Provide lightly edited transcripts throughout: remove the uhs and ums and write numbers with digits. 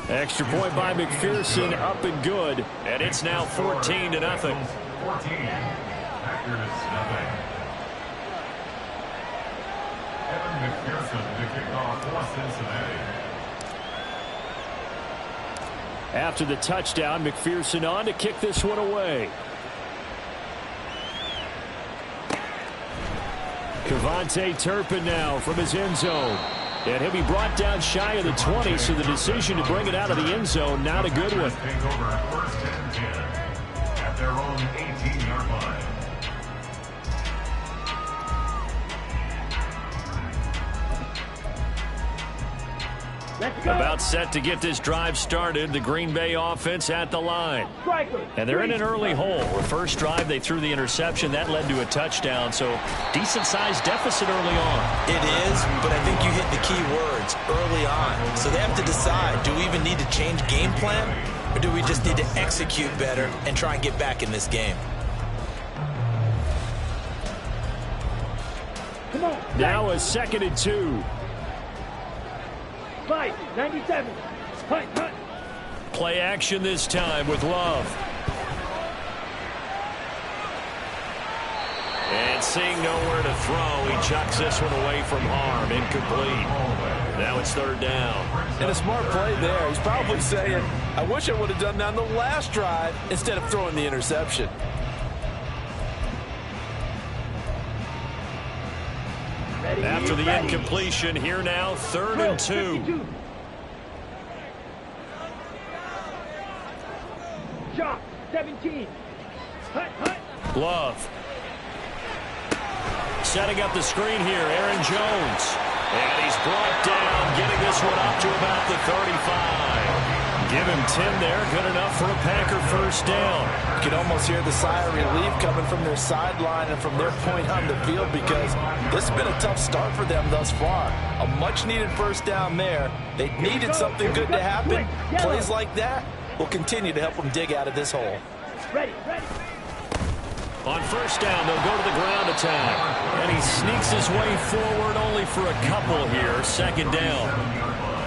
Extra point by McPherson, up and good. And it's now 14-0. Packers nothing. Evan McPherson to kick off for Cincinnati. After the touchdown, McPherson on to kick this one away. Kevontae Turpin now from his end zone. And he'll be brought down shy of the 20, so the decision to bring it out of the end zone, not a good one. Take over first and 10 at their own 18-yard line. About set to get this drive started. The Green Bay offense at the line. And they're in an early hole. The first drive, they threw the interception. That led to a touchdown. So decent-sized deficit early on. It is, but I think you hit the key words early on. So they have to decide, do we even need to change game plan? Or do we just need to execute better and try and get back in this game? Now a 2nd and 2. 97. Hunt. Play action this time with Love. And seeing nowhere to throw, he chucks this one away from harm. Incomplete. Now it's 3rd down. And a smart play there. He's probably saying, I wish I would have done that on the last drive instead of throwing the interception. After the incompletion, here now, 3rd and 2. Shot, 17. Hunt. Love. Setting up the screen here, Aaron Jones. And he's brought down, getting this one up to about the 35. Give him 10 there, good enough for a Packer first down. You can almost hear the sigh of relief coming from their sideline and from their point on the field, because this has been a tough start for them thus far. A much-needed first down there. They needed something good to happen. Plays like that will continue to help them dig out of this hole. Ready. On first down, they'll go to the ground attack. And he sneaks his way forward only for a couple here. 2nd down.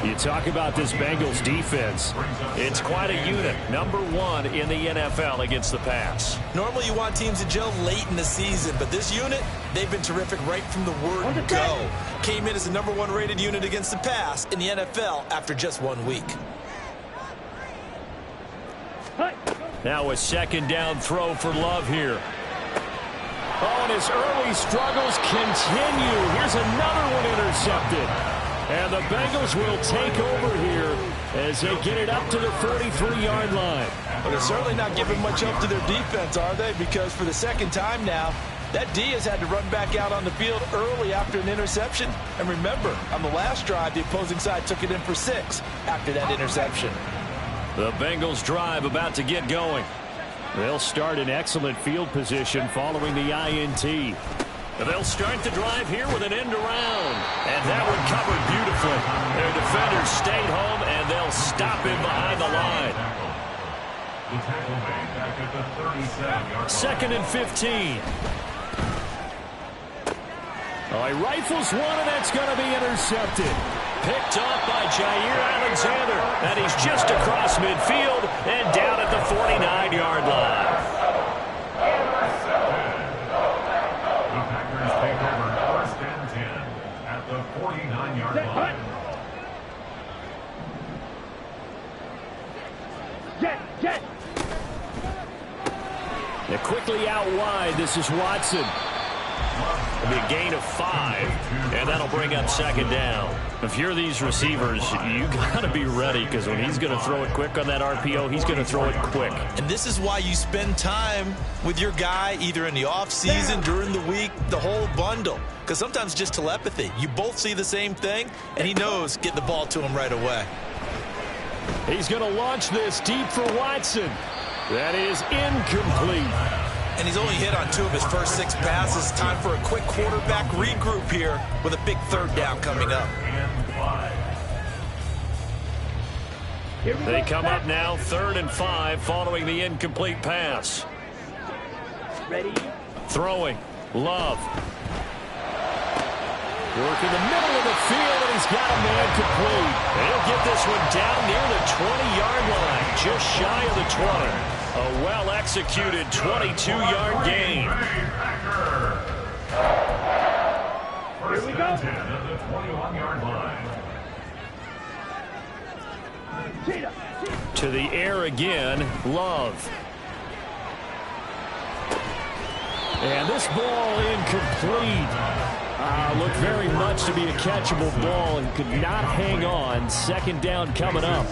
You talk about this Bengals defense. It's quite a unit. Number 1 in the NFL against the pass. Normally you want teams to gel late in the season, but this unit, they've been terrific right from the word go. Came in as the number 1 rated unit against the pass in the NFL after just 1 week. Now a 2nd down throw for Love here. Oh, and his early struggles continue. Here's another one intercepted. And the Bengals will take over here as they get it up to the 43-yard line. Well, they're certainly not giving much help to their defense, are they? Because for the 2nd time now, that D has had to run back out on the field early after an interception. And remember, on the last drive, the opposing side took it in for 6 after that interception. The Bengals drive about to get going. They'll start in excellent field position following the INT. They'll start the drive here with an end around. And that one covered beautifully. Their defenders stayed home, and they'll stop him behind the line. 2nd and 15. Oh, he rifles one, and that's going to be intercepted. Picked off by Jair Alexander. And he's just across midfield and down at the 49-yard line. Take over first and 10 at the 49-yard line. Jet. They're quickly out wide. This is Watson. It'll be a gain of 5, and that'll bring up 2nd down. If you're these receivers, you got to be ready, because when he's going to throw it quick on that RPO, he's going to throw it quick. And this is why you spend time with your guy either in the offseason, during the week, the whole bundle. Because sometimes just telepathy. You both see the same thing, and he knows get the ball to him right away. He's going to launch this deep for Watson. That is incomplete. And he's only hit on 2 of his first 6 passes. Time for a quick quarterback regroup here with a big 3rd down coming up. They come up now 3rd and 5 following the incomplete pass. Ready. Throwing. Love. Working the middle of the field, and he's got a man complete. He'll get this one down near the 20-yard line, just shy of the 20. A well-executed 22-yard gain. First and 10 at the 21-yard line. To the air again, Love. And this ball incomplete. Looked very much to be a catchable ball and could not hang on. Second down coming up.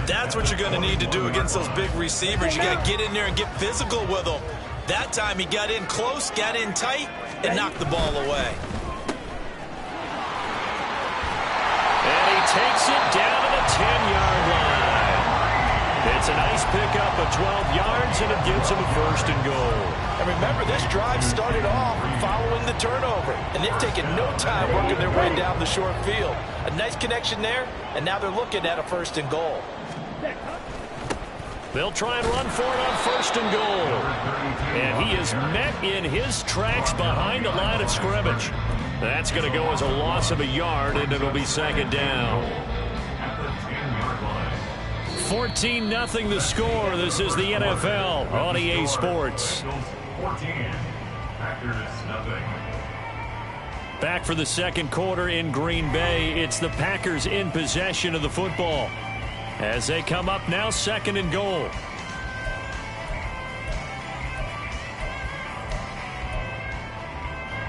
That's what you're going to need to do against those big receivers. You got to get in there and get physical with them. That time he got in close, got in tight, and knocked the ball away. And he takes it down to the 10-yard line. It's a nice pickup of 12 yards, and it gives him a first and goal. And remember, this drive started off following the turnover, and they've taken no time working their way down the short field. A nice connection there, and now they're looking at a first and goal. They'll try and run for it on first and goal. And he is met in his tracks behind the line of scrimmage. That's going to go as a loss of a yard, and it'll be second down. 14-0 the score. This is the NFL on EA Sports. 14, Packers nothing. Back for the second quarter in Green Bay. It's the Packers in possession of the football as they come up now second and goal.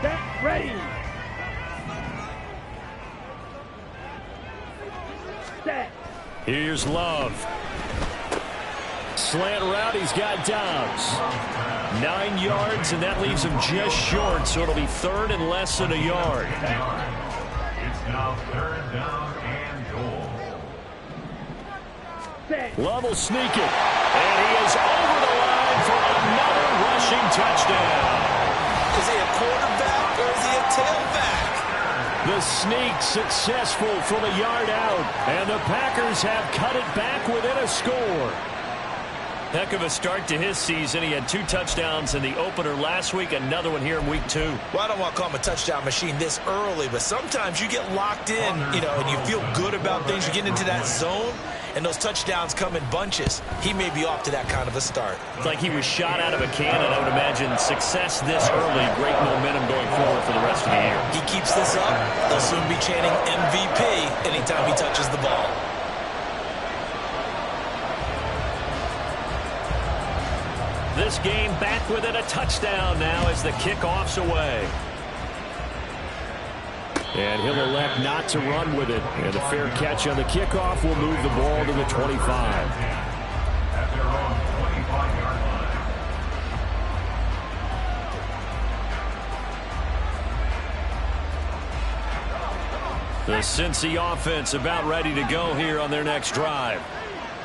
Set, ready. Set. Here's Love. Slant route, he's got Dobbs. 9 yards, and that leaves him just short, so it'll be third and less than a yard. It's now third down and goal. Set. Love will sneak it, and he is over the line for another rushing touchdown. Is he a quarterback or is he a tailback? The sneak successful from a yard out, and the Packers have cut it back within a score. Heck of a start to his season. He had 2 touchdowns in the opener last week, another one here in week 2. Well, I don't want to call him a touchdown machine this early, but sometimes you get locked in, and you feel good about things. You get into that zone, and those touchdowns come in bunches. He may be off to that kind of a start. It's like he was shot out of a cannon. I would imagine success this early, great momentum going forward for the rest of the year. He keeps this up, they'll soon be chanting MVP anytime he touches the ball. This game back within a touchdown now as the kickoff's away. And he'll elect not to run with it. And a fair catch on the kickoff will move the ball to the 25. At their own 25-yard line. The Cincy offense about ready to go here on their next drive.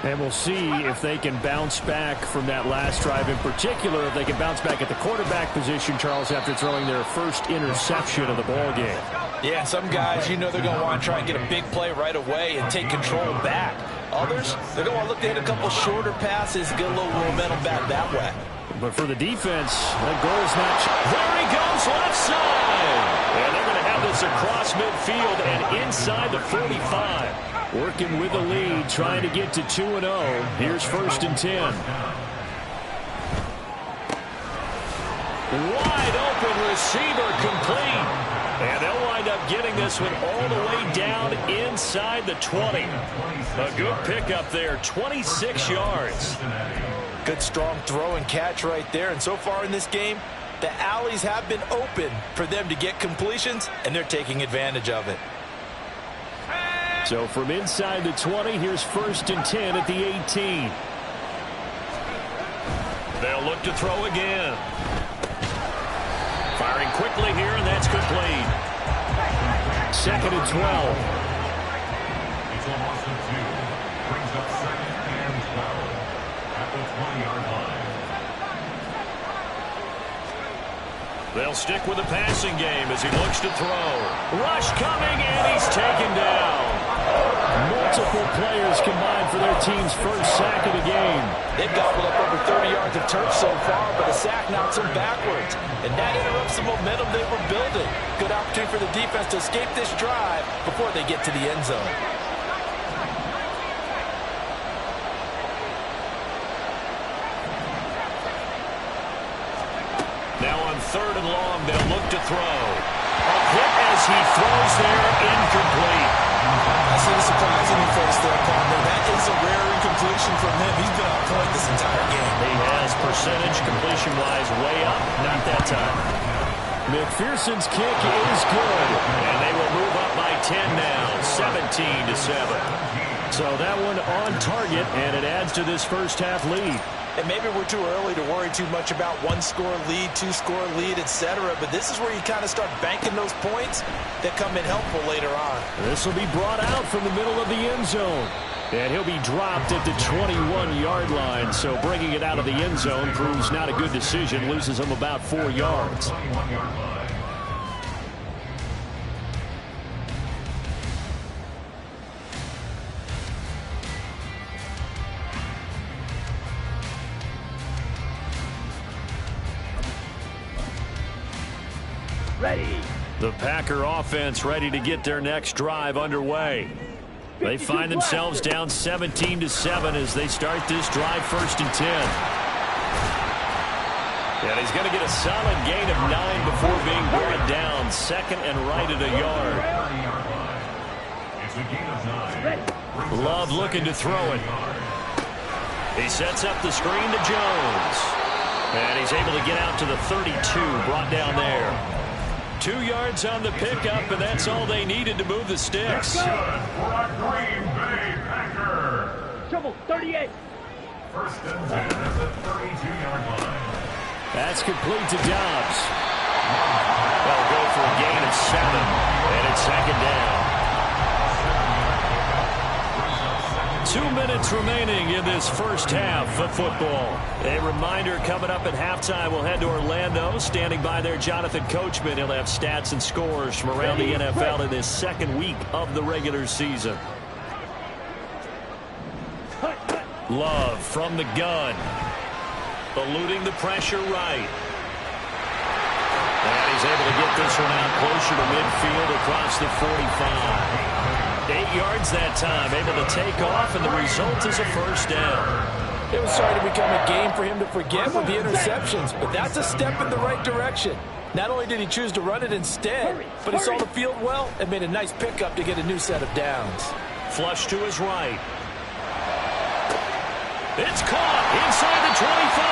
And we'll see if they can bounce back from that last drive. In particular, if they can bounce back at the quarterback position, Charles, after throwing their first interception of the ball game. Yeah, some guys, they're going to want to try and get a big play right away and take control back. Others, they're going to want to look to hit a couple shorter passes, get a little momentum back that way. But for the defense, that goal is not... There he goes, left side! And they're going to have this across midfield and inside the 45. Working with the lead, trying to get to 2-0. Here's first and 10. Wide open receiver complete. And they'll wind up getting this one all the way down inside the 20. A good pickup there, 26 yards. Good strong throw and catch right there. And so far in this game, the alleys have been open for them to get completions, and they're taking advantage of it. So from inside the 20, here's first and 10 at the 18. They'll look to throw again. Firing quickly here, and that's complete. Second and 12. It's a loss of 2. Brings up second and 12 at the 20-yard line. They'll stick with the passing game as he looks to throw. Rush coming, and he's taken down. Multiple players combined for their team's first sack of the game. They've gobbled up over 30 yards of turf so far, but a sack knocks them backwards. And that interrupts the momentum they were building. Good opportunity for the defense to escape this drive before they get to the end zone. Now on 3rd and long, they'll look to throw. A hit as he throws there, incomplete. I see the surprise in your face there, partner. That is a rare incompletion from him. He's been on point this entire game. He has percentage completion-wise way up, not that time. McPherson's kick is good, and they will move up by 10 now, 17-7. So that one on target, and it adds to this first half lead. And maybe we're too early to worry too much about one-score lead, two-score lead, etc. But this is where you kind of start banking those points that come in helpful later on. This will be brought out from the middle of the end zone. And he'll be dropped at the 21-yard line. So bringing it out of the end zone proves not a good decision. Loses him about 4 yards. Ready. The Packer offense ready to get their next drive underway. They find themselves down 17-7 as they start this drive 1st and 10. And he's going to get a solid gain of 9 before being brought down. 2nd and right at a yard. Love looking to throw it. He sets up the screen to Jones. And he's able to get out to the 32, brought down there. 2 yards on the pickup, and that's all they needed to move the sticks. Good for a Green Bay Packer. Trouble, 38. 1st and 10 at the 32-yard line. That's complete to Dobbs. They'll go for a gain of 7, and it's 2nd down. 2 minutes remaining in this first half of football. A reminder coming up at halftime, we'll head to Orlando. Standing by there, Jonathan Coachman. He'll have stats and scores from around the NFL in this 2nd week of the regular season. Love from the gun. Eluding the pressure right. And he's able to get this one out closer to midfield across the 45. 8 yards that time, able to take off, and the result is a 1st down. It was starting to become a game for him to forget with the interceptions, but that's a step in the right direction. Not only did he choose to run it instead, but he saw the field well and made a nice pickup to get a new set of downs. Flush to his right. It's caught inside the 25.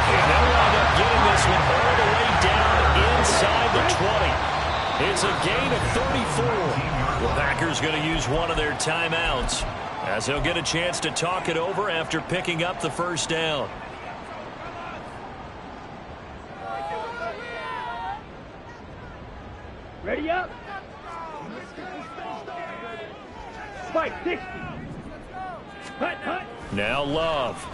And they'll wind up getting this one all the way down inside the 20. It's a gain of 34. The Packers going to use one of their timeouts as they'll get a chance to talk it over after picking up the 1st down. Ready up. Spike, 60. Hut, hut. Now Love.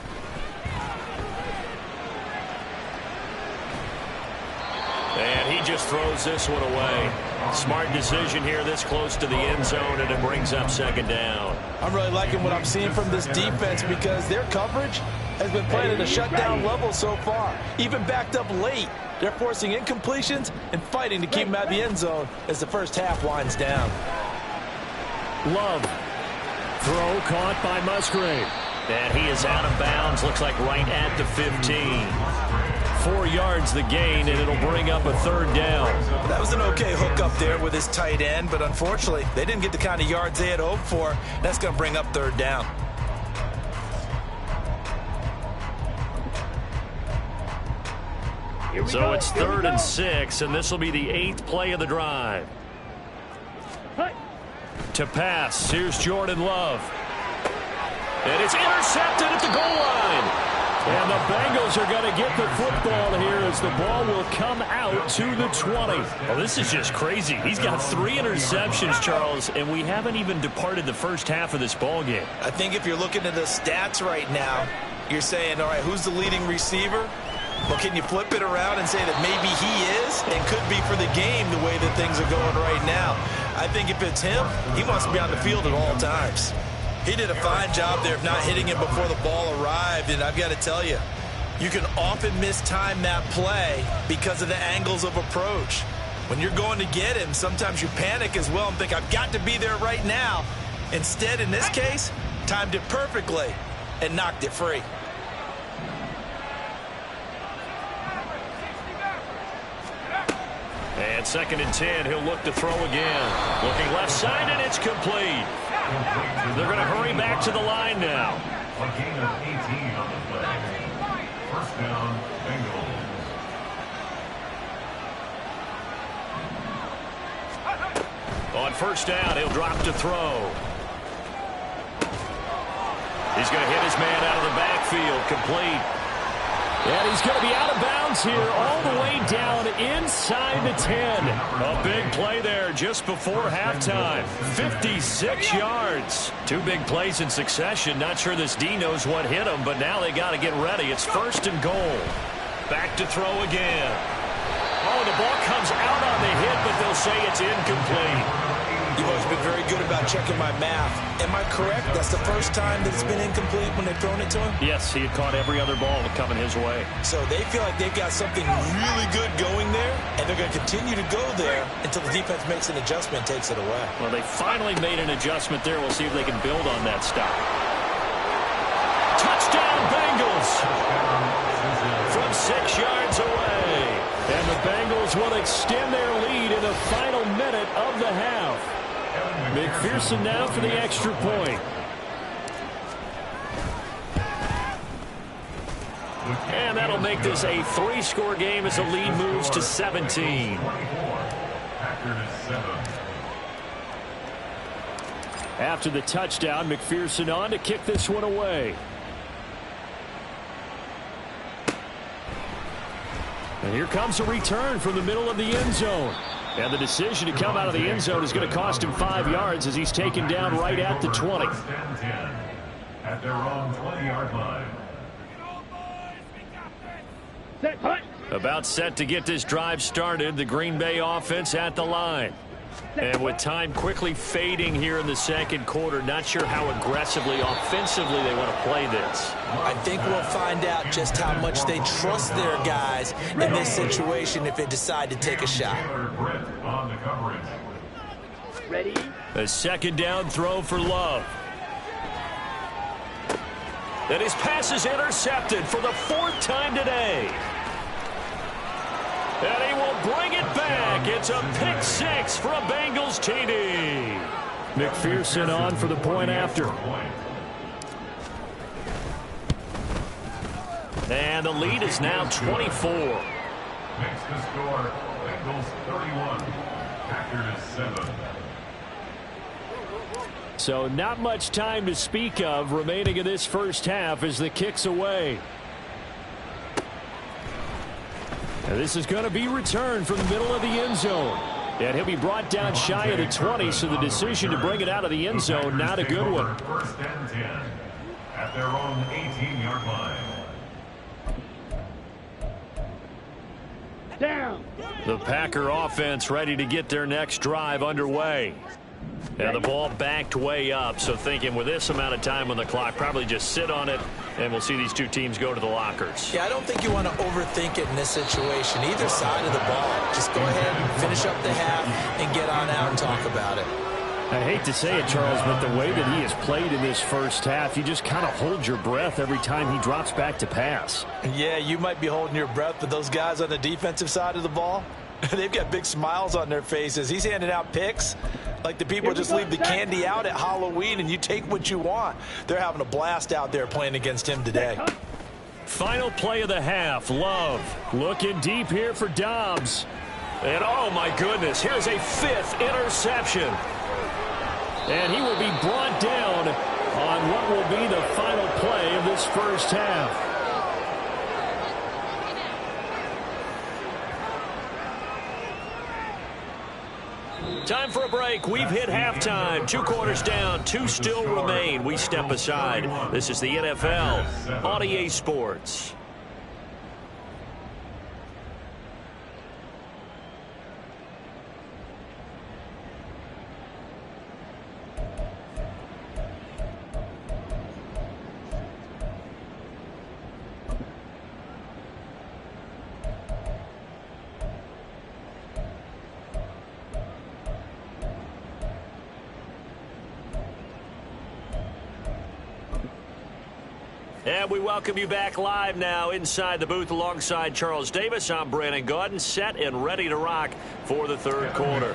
And he just throws this one away. Smart decision here this close to the end zone, and it brings up 2nd down. I'm really liking what I'm seeing from this defense because their coverage has been playing at a shutdown level so far. Even backed up late, they're forcing incompletions and fighting to keep them out of the end zone as the first half winds down. Love. Throw caught by Musgrave. And he is out of bounds. Looks like right at the 15. 4 yards the gain, and it'll bring up a 3rd down. That was an okay hook up there with his tight end, but unfortunately, they didn't get the kind of yards they had hoped for. That's going to bring up 3rd down. So it's 3rd and 6, and this will be the 8th play of the drive. To pass, here's Jordan Love. And it's intercepted at the goal line. And the Bengals are going to get the football here as the ball will come out to the 20. Well, this is just crazy. He's got 3 interceptions, Charles, and we haven't even departed the first half of this ball game. I think if you're looking at the stats right now, you're saying, all right, who's the leading receiver? Well, can you flip it around and say that maybe he is and could be for the game the way that things are going right now? I think if it's him, he wants to be on the field at all times. He did a fine job there of not hitting him before the ball arrived, and I've got to tell you, you can often mistime that play because of the angles of approach. When you're going to get him, sometimes you panic as well and think, I've got to be there right now. Instead, in this case, timed it perfectly and knocked it free. And 2nd and 10, he'll look to throw again. Looking left side, and it's complete. They're going to hurry back to the line now. A gain of 18 on the play. First down, Bengals. On first down, he'll drop to throw. He's going to hit his man out of the backfield, complete. And he's going to be out of bounds here all the way down inside the 10. A big play there just before halftime. 56 yards. 2 big plays in succession. Not sure this D knows what hit him, but now they got to get ready. It's 1st and goal. Back to throw again. Oh, the ball comes out on the hit, but they'll say it's incomplete. You've always been very good about checking my math. Am I correct? That's the first time that it's been incomplete when they've thrown it to him? Yes, he had caught every other ball coming his way. So they feel like they've got something really good going there, and they're going to continue to go there until the defense makes an adjustment and takes it away. Well, they finally made an adjustment there. We'll see if they can build on that stop. Touchdown, Bengals! From 6 yards away. And the Bengals will extend their lead in the final minute of the half. McPherson now for the extra point. And that'll make this a 3-score game as the lead moves to 17. After the touchdown, McPherson on to kick this one away. And here comes a return from the middle of the end zone. And the decision to come out of the end zone is going to cost him 5 yards as he's taken down right at the 20. At their own 20-yard line. Set, punt. About set to get this drive started. The Green Bay offense at the line. And with time quickly fading here in the 2nd quarter, not sure how aggressively, offensively they want to play this. I think we'll find out just how much they trust their guys in this situation if they decide to take a shot. Ready? A 2nd down throw for Love. And his pass is intercepted for the 4th time today. And he will bring it back. It's a pick 6 for a Bengals TD. McPherson on for the point after. And the lead is now 24. Makes the score, Bengals 31, Packers 7. So not much time to speak of remaining in this first half as the kick's away. And this is going to be returned from the middle of the end zone. And he'll be brought down shy of the 20, so the decision to bring it out of the end zone, not a good one. 1st and 10 at their own 18-yard line. Down. The Packer offense ready to get their next drive underway. And the ball backed way up, so thinking with this amount of time on the clock, probably just sit on it, and we'll see these two teams go to the lockers. Yeah, I don't think you want to overthink it in this situation. Either side of the ball. Just go ahead and finish up the half and get on out and talk about it. I hate to say it, Charles, but the way that he has played in this first half, you just kind of hold your breath every time he drops back to pass. Yeah, you might be holding your breath, but those guys on the defensive side of the ball, they've got big smiles on their faces. He's handing out picks like the people just leave the candy out at Halloween and you take what you want. They're having a blast out there playing against him today. Final play of the half. Love looking deep here for Dobbs. And oh my goodness, here's a 5th interception. And he will be brought down on what will be the final play of this first half. Time for a break. We've hit halftime. 2 quarters down. 2 still remain. We step aside. This is the NFL on EA Sports. And we welcome you back live now inside the booth alongside Charles Davis. I'm Brandon Gaudin, set and ready to rock for the third quarter.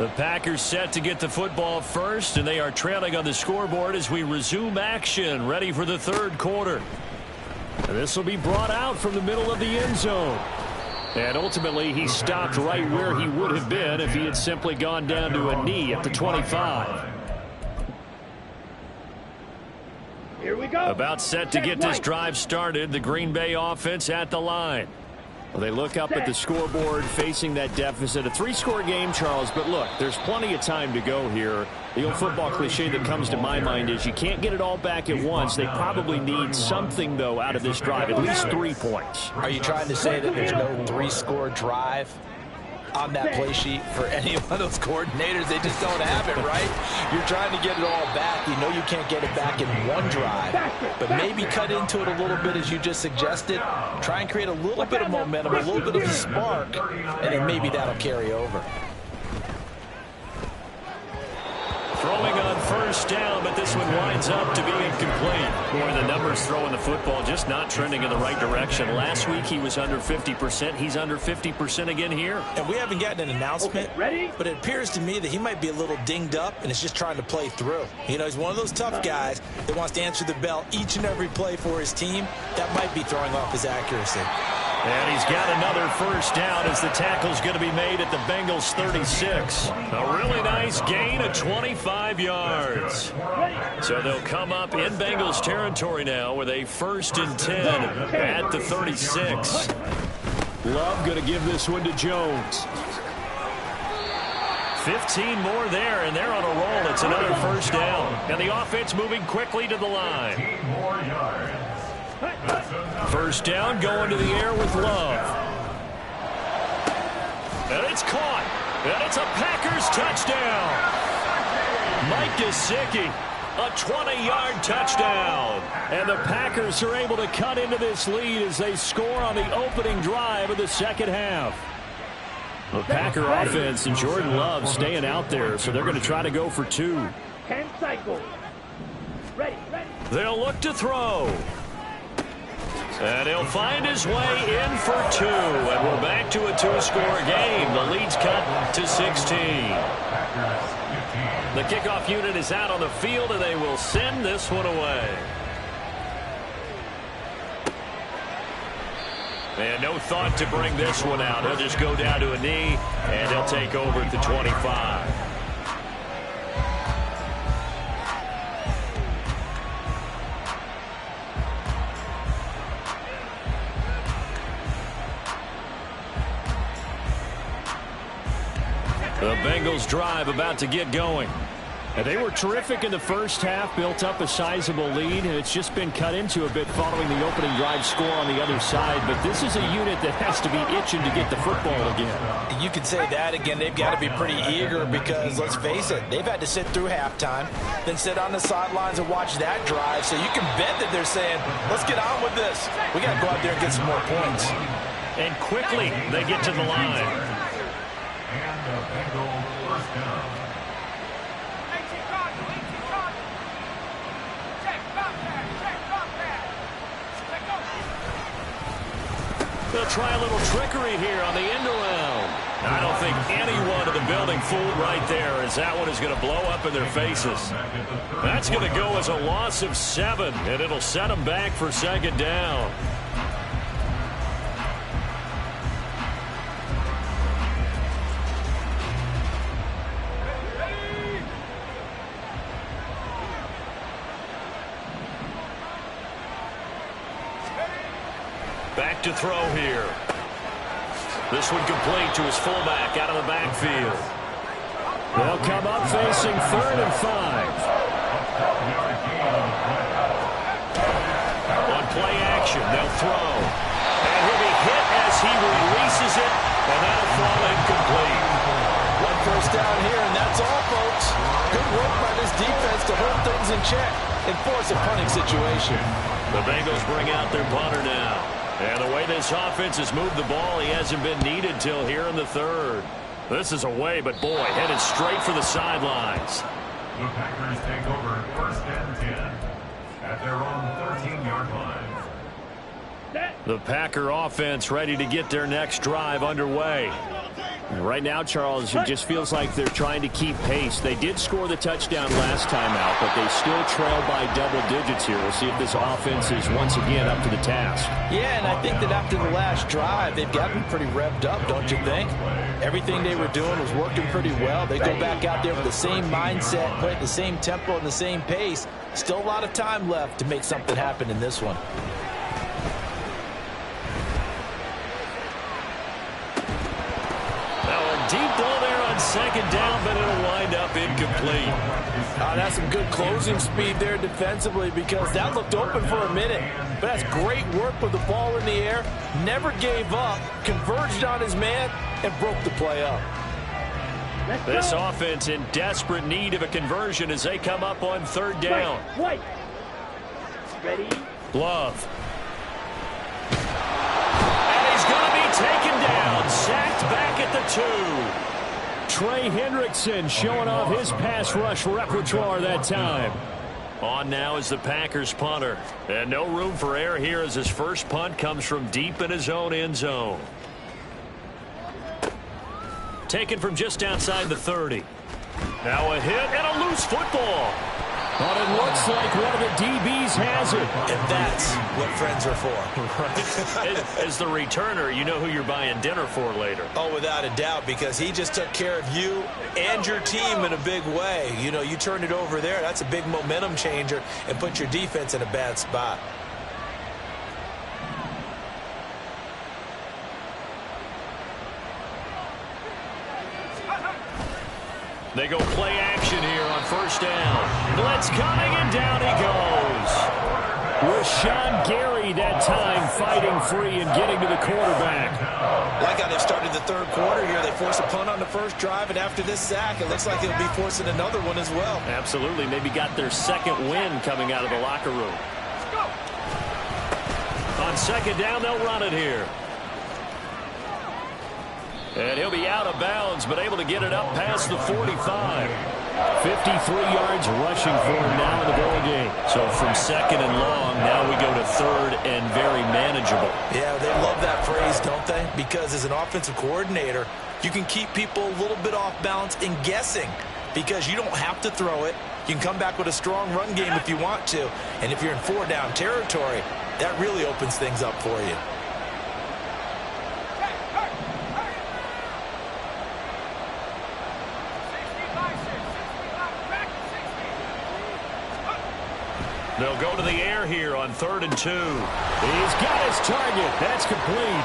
The Packers set to get the football first, and they are trailing on the scoreboard as we resume action, ready for the third quarter. This will be brought out from the middle of the end zone. And ultimately, he stopped right where he would have been if he had simply gone down to a knee at the 25. Here we go. About set to get this drive started, the Green Bay offense at the line. Well, they look up at the scoreboard facing that deficit. A 3-score game, Charles, but look, there's plenty of time to go here. The old football cliche that comes to my mind is you can't get it all back at once. They probably need something, though, out of this drive, at least 3 points. Are you trying to say that there's no 3-score drive on that play sheet for any one of those coordinators? They just don't have it, right? You're trying to get it all back. You know you can't get it back in one drive, but maybe cut into it a little bit as you just suggested. Try and create a little bit of momentum, a little bit of a spark, and then maybe that'll carry over. Throwing on first down, but this one winds up to be incomplete. Boy, the numbers throwing the football just not trending in the right direction. Last week he was under 50%. He's under 50% again here. And we haven't gotten an announcement, ready? But it appears to me that he might be a little dinged up and is just trying to play through. You know, he's one of those tough guys that wants to answer the bell each and every play for his team. That might be throwing off his accuracy. And he's got another first down as the tackle's going to be made at the Bengals 36. A really nice gain of 25 yards. So they'll come up in Bengals territory now with a 1st and 10 at the 36. Love going to give this one to Jones. 15 more there, and they're on a roll. It's another first down. And the offense moving quickly to the line. 15 more yards. First down, going to the air with Love. And it's caught. And it's a Packers touchdown. Mike Gesicki, a 20-yard touchdown. And the Packers are able to cut into this lead as they score on the opening drive of the second half. The Packer offense and Jordan Love staying out there, so they're going to try to go for 2. 10 cycles. Ready. They'll look to throw. And he'll find his way in for 2. And we're back to a 2-score game. The lead's cut to 16. The kickoff unit is out on the field, and they will send this one away. And no thought to bring this one out. He'll just go down to a knee, and he'll take over at the 25. The Bengals drive about to get going. And they were terrific in the first half, built up a sizable lead, and it's just been cut into a bit following the opening drive score on the other side. But this is a unit that has to be itching to get the football again. You could say that again. They've got to be pretty eager because, let's face it, they've had to sit through halftime, then sit on the sidelines and watch that drive. So you can bet that they're saying, let's get on with this. We got to go out there and get some more points. And quickly they get to the line. And the Bengals first down. They'll try a little trickery here on the end around. I don't think anyone in the building fooled right there, as that one is going to blow up in their faces. That's going to go as a loss of 7, and it'll set them back for second down. Back to throw here. This one complete to his fullback out of the backfield. They'll come up facing 3rd and 5. On play action, they'll throw. And he'll be hit as he releases it, and that'll fall incomplete. 1 first down here, and that's all, folks. Good work by this defense to hold things in check and force a punting situation. The Bengals bring out their punter now. And the way this offense has moved the ball, he hasn't been needed till here in the 3rd. This is away, but boy, headed straight for the sidelines. The Packers take over 1st and 10 at their own 13-yard line. The Packer offense ready to get their next drive underway. Right now, Charles, it just feels like they're trying to keep pace. They did score the touchdown last time out, but they still trail by double digits here. We'll see if this offense is once again up to the task. Yeah, and I think that after the last drive, they've gotten pretty revved up, don't you think? Everything they were doing was working pretty well. They go back out there with the same mindset, play at the same tempo and the same pace. Still a lot of time left to make something happen in this one. Deep ball there on 2nd down, but it'll wind up incomplete. That's some good closing speed there defensively because that looked open for a minute. But that's great work with the ball in the air. Never gave up, converged on his man, and broke the play up. This offense in desperate need of a conversion as they come up on 3rd down. White. Ready. Love. And he's going to be taken down, sacked back at the 2. Trey Hendrickson showing off his pass rush repertoire that time. On now is the Packers punter. And no room for error here as his first punt comes from deep in his own end zone. Taken from just outside the 30. Now a hit and a loose football. But it looks like one of the DBs has it. And that's what friends are for. Right. As the returner, you know who you're buying dinner for later. Oh, without a doubt, because he just took care of you and your team in a big way. You know, you turned it over there. That's a big momentum changer and put your defense in a bad spot. They go play action here on 1st down. Blitz coming, and down he goes. Rashawn Gary that time fighting free and getting to the quarterback. Like how they've started the 3rd quarter here. They force a punt on the 1st drive, and after this sack, it looks like they'll be forcing another one as well. Absolutely. Maybe got their 2nd win coming out of the locker room. On 2nd down, they'll run it here. And he'll be out of bounds, but able to get it up past the 45. 53 yards rushing for him now in the ball game. So from 2nd and long, now we go to 3rd and very manageable. Yeah, they love that phrase, don't they? Because as an offensive coordinator, you can keep people a little bit off balance and guessing because you don't have to throw it. You can come back with a strong run game if you want to. And if you're in 4-down territory, that really opens things up for you. They'll go to the air here on 3rd and 2. He's got his target. That's complete.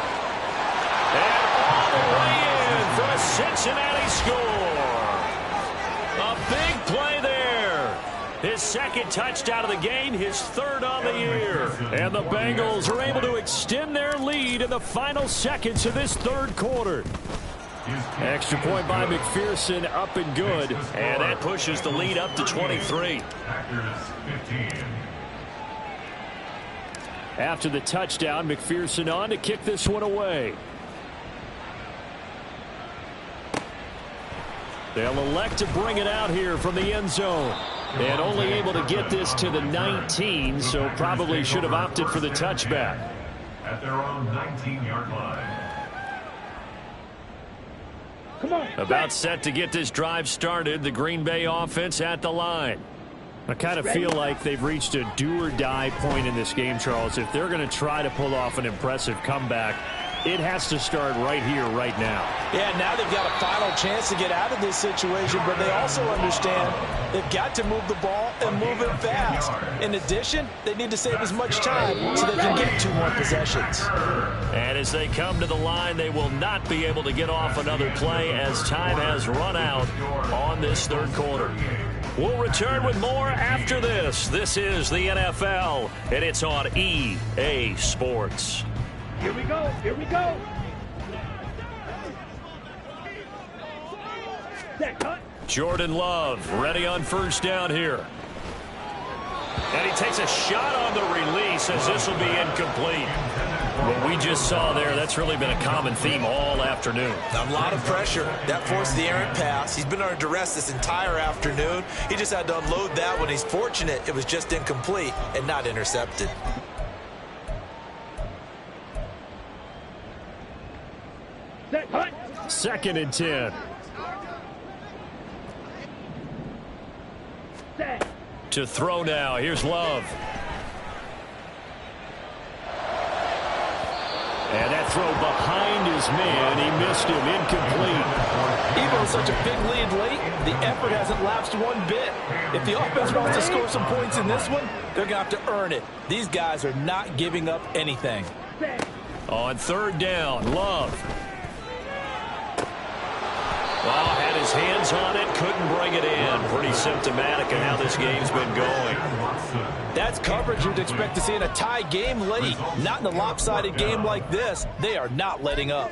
And all the way in for a Cincinnati score. A big play there. His 2nd touchdown of the game, his 3rd on the year. And the Bengals are able to extend their lead in the final seconds of this 3rd quarter. Extra point by McPherson, up and good. And that pushes the lead up to 23. After the touchdown, McPherson on to kick this one away. They'll elect to bring it out here from the end zone. And only able to get this to the 19, so probably should have opted for the touchback. At their own 19-yard line. Come on. About set to get this drive started, the Green Bay offense at the line. I kind of feel like they've reached a do-or-die point in this game, Charles. If they're going to try to pull off an impressive comeback, it has to start right here, right now. Yeah, now they've got a final chance to get out of this situation, but they also understand they've got to move the ball and move it fast. In addition, they need to save as much time so they can get 2 more possessions. And as they come to the line, they will not be able to get off another play as time has run out on this 3rd quarter. We'll return with more after this. This is the NFL, and it's on EA Sports. Here we go. Here we go. That cut. Jordan Love ready on 1st down here. And he takes a shot on the release as this will be incomplete. What we just saw there, that's really been a common theme all afternoon. A lot of pressure. That forced the errant pass. He's been under duress this entire afternoon. He just had to unload that one. He's fortunate it was just incomplete and not intercepted. Second and 10. To throw now. Here's Love. And that throw behind his man. He missed him. Incomplete. Even with such a big lead late, the effort hasn't lapsed one bit. If the offense wants to score some points in this one, they're going to have to earn it. These guys are not giving up anything. On third down, Love. Well, had his hands on it, couldn't bring it in. Pretty symptomatic of how this game's been going. That's coverage you'd expect to see in a tie game late. Not in a lopsided game like this. They are not letting up.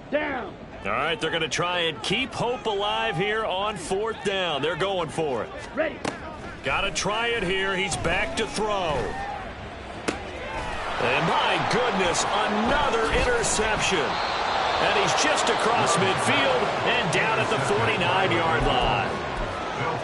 Down. All right, they're going to try and keep hope alive here on fourth down. They're going for it. Ready. Got to try it here. He's back to throw. And my goodness, another interception. And he's just across midfield and down at the 49-yard line.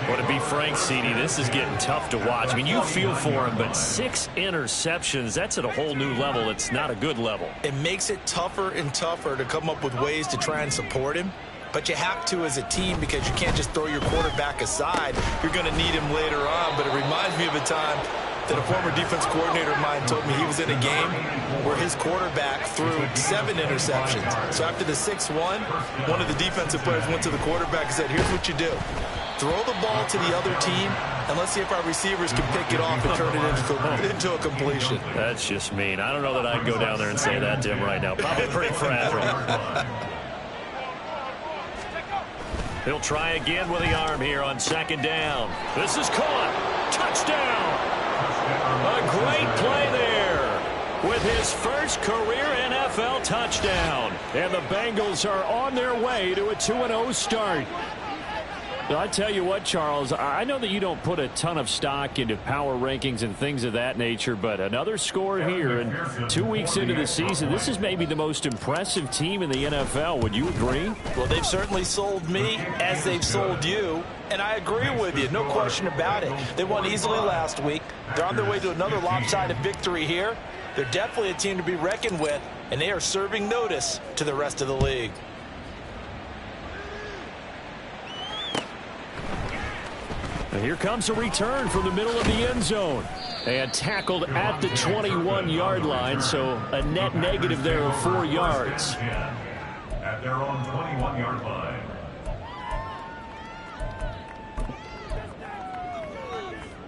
Well, to be frank, CD, this is getting tough to watch. I mean, you feel for him, but 6 interceptions, that's at a whole new level. It's not a good level. It makes it tougher and tougher to come up with ways to try and support him. But you have to as a team because you can't just throw your quarterback aside. You're going to need him later on. But it reminds me of a time that a former defense coordinator of mine told me he was in a game where his quarterback threw 7 interceptions. So after the 6-1, one of the defensive players went to the quarterback and said, here's what you do. Throw the ball to the other team, and let's see if our receivers can pick it off and turn it into a completion. That's just mean. I don't know that I'd go down there and say that to him right now. Probably pretty fragile. He'll try again with the arm here on second down. This is caught. Touchdown. A great play there with his first career NFL touchdown. And the Bengals are on their way to a 2-0 start. I tell you what, Charles, I know that you don't put a ton of stock into power rankings and things of that nature, but another score here, and 2 weeks into the season, this is maybe the most impressive team in the NFL. Would you agree? Well, they've certainly sold me as they've sold you, and I agree with you, no question about it. They won easily last week. They're on their way to another lopsided victory here. They're definitely a team to be reckoned with, and they are serving notice to the rest of the league. And here comes a return from the middle of the end zone. And tackled at the 21-yard line, so a net negative there of 4 yards. At their own 21-yard line.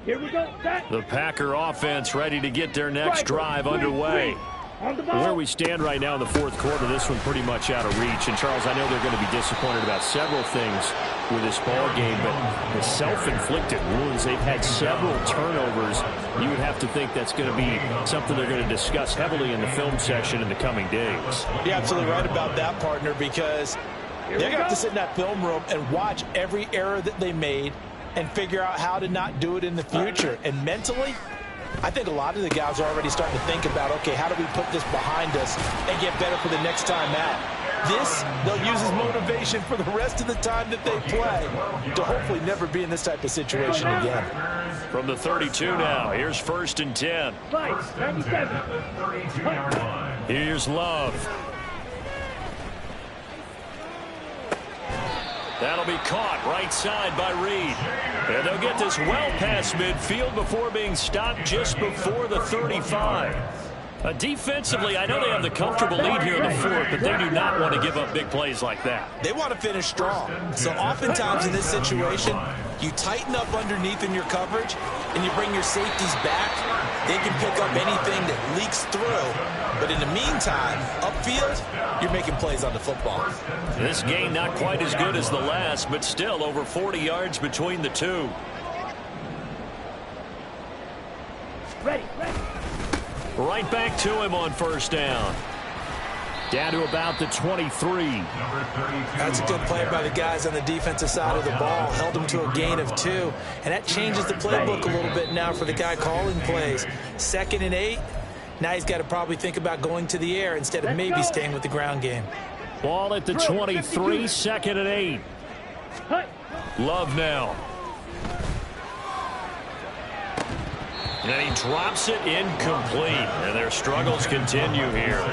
Here we go. The Packer offense ready to get their next drive underway. Where we stand right now in the fourth quarter, this one pretty much out of reach. And, Charles, I know they're going to be disappointed about several things with this ball game, but the self-inflicted wounds, they've had several turnovers. You would have to think that's going to be something they're going to discuss heavily in the film session in the coming days. You're absolutely right about that, partner, because they're going to have to sit in that film room and watch every error that they made and figure out how to not do it in the future. And mentally, I think a lot of the guys are already starting to think about, okay, how do we put this behind us and get better for the next time out? This, they'll use as motivation for the rest of the time that they play to hopefully never be in this type of situation again. From the 32 now, here's first and 10. 97. Here's Love. That'll be caught right side by Reed. And they'll get this well past midfield before being stopped just before the 35. Defensively, I know they have the comfortable lead here in the fourth, but they do not want to give up big plays like that. They want to finish strong. So oftentimes in this situation, you tighten up underneath in your coverage, and you bring your safeties back. They can pick up anything that leaks through. But in the meantime, upfield, you're making plays on the football. This game not quite as good as the last, but still over 40 yards between the two. Ready. Right back to him on first down. Down to about the 23. That's a good play by the guys on the defensive side of the ball. Held them to a gain of 2. And that changes the playbook a little bit now for the guy calling plays. 2nd and 8. Now he's got to probably think about going to the air instead of maybe staying with the ground game. Ball at the 23, 2nd and 8. Love now. And he drops it incomplete. And their struggles continue here.